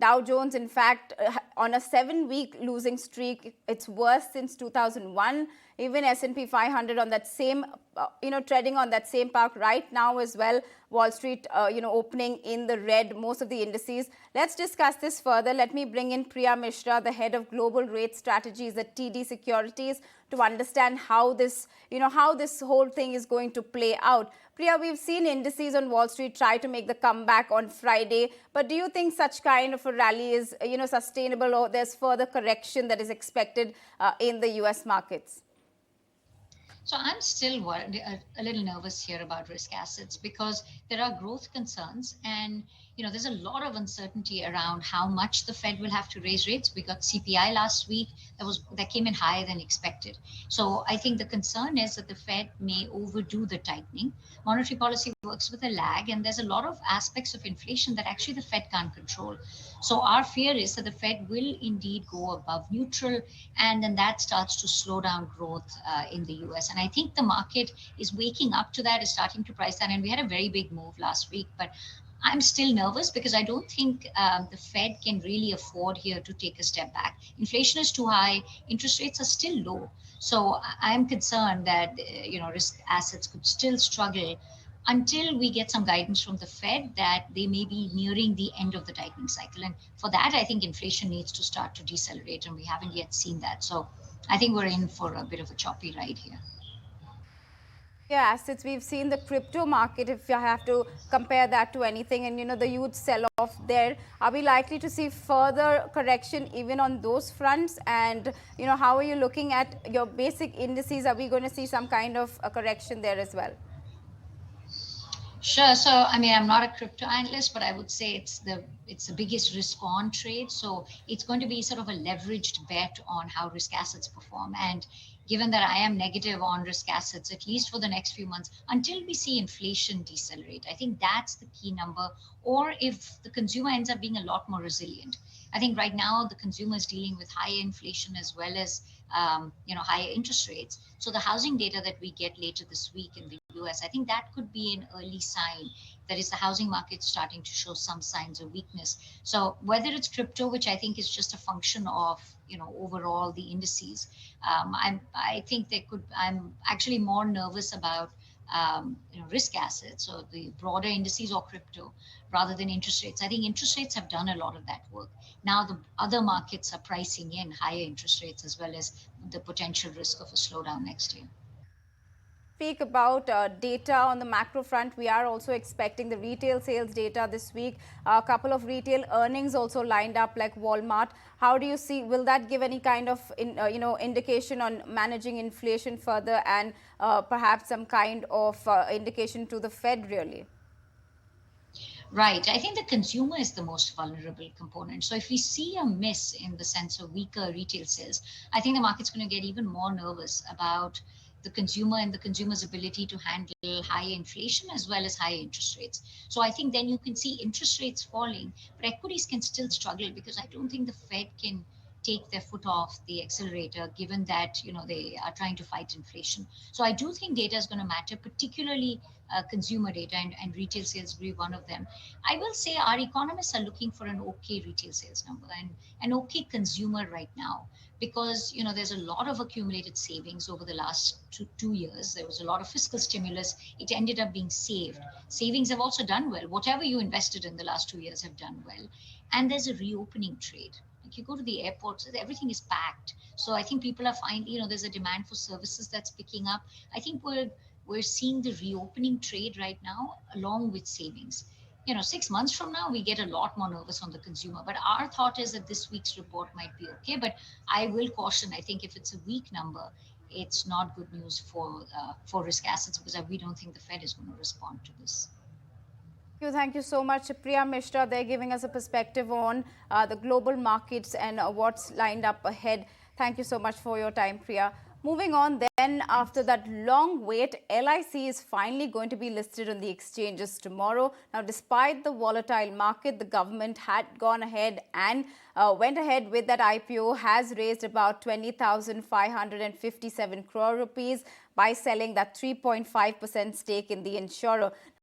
Dow Jones, in fact, on a 7-week losing streak. It's worse since 2001. Even S&P 500 on that same, treading on that same path right now as well. Wall Street, opening in the red, most of the indices. Let's discuss this further. Let me bring in Priya Misra, the head of global rate strategies at TD Securities, to understand how this, how this whole thing is going to play out. Priya, we've seen indices on Wall Street try to make the comeback on Friday, but do you think such kind of a rally is, sustainable, or there's further correction that is expected in the US markets? So I'm still worried, a little nervous here about risk assets because there are growth concerns, and there's a lot of uncertainty around how much the Fed will have to raise rates. We got CPI last week that came in higher than expected. So I think the concern is that the Fed may overdo the tightening. Monetary policy works with a lag, and there's a lot of aspects of inflation that actually the Fed can't control. So our fear is that the Fed will indeed go above neutral, and then that starts to slow down growth in the US. And I think the market is waking up to that, is starting to price that. And we had a very big move last week, but I'm still nervous because I don't think the Fed can really afford here to take a step back. Inflation is too high, interest rates are still low. So I'm concerned that risk assets could still struggle until we get some guidance from the Fed that they may be nearing the end of the tightening cycle. And for that, I think inflation needs to start to decelerate, and we haven't yet seen that. So I think we're in for a bit of a choppy ride here. Yeah, assets, we've seen the crypto market, if you have to compare that to anything, and the huge sell-off there. Are we likely to see further correction even on those fronts? And, how are you looking at your basic indices? Are we going to see some kind of a correction there as well? Sure. So, I mean, I'm not a crypto analyst, but I would say it's the biggest risk on trade. So it's going to be sort of a leveraged bet on how risk assets perform. And given that I am negative on risk assets, at least for the next few months, until we see inflation decelerate, I think that's the key number. Or if the consumer ends up being a lot more resilient. I think right now the consumer is dealing with higher inflation as well as higher interest rates. So the housing data that we get later this week in the US, I think that could be an early sign that is the housing market starting to show some signs of weakness. So whether it's crypto, which I think is just a function of overall the indices, I think I'm actually more nervous about risk assets or the broader indices or crypto rather than interest rates. I think interest rates have done a lot of that work. Now the other markets are pricing in higher interest rates as well as the potential risk of a slowdown next year. Speak about data on the macro front. We are also expecting the retail sales data this week. A couple of retail earnings also lined up, like Walmart. How do you see, will that give any kind of indication on managing inflation further, and perhaps some kind of indication to the Fed really? Right. I think the consumer is the most vulnerable component. So if we see a miss in the sense of weaker retail sales, I think the market's going to get even more nervous about the consumer and the consumer's ability to handle higher inflation as well as higher interest rates. So I think then you can see interest rates falling, but equities can still struggle because I don't think the Fed can take their foot off the accelerator given that they are trying to fight inflation. So I do think data is going to matter, particularly consumer data, and retail sales will be one of them. I will say our economists are looking for an okay retail sales number and an okay consumer right now because there's a lot of accumulated savings over the last 2 years. There was a lot of fiscal stimulus. It ended up being saved. Savings have also done well. Whatever you invested in the last 2 years have done well. And there's a reopening trade. Like you go to the airports, everything is packed. So I think people are finding, there's a demand for services that's picking up. I think we're seeing the reopening trade right now along with savings. 6 months from now, we get a lot more nervous on the consumer. But our thought is that this week's report might be okay. But I will caution, I think if it's a weak number, it's not good news for risk assets because we don't think the Fed is going to respond to this. Thank you so much, Priya Misra. They're giving us a perspective on the global markets and what's lined up ahead. Thank you so much for your time, Priya. Moving on then, after that long wait, LIC is finally going to be listed on the exchanges tomorrow. Now, despite the volatile market, the government had gone ahead and went ahead with that IPO, has raised about 20,557 crore rupees by selling that 3.5% stake in the insurer.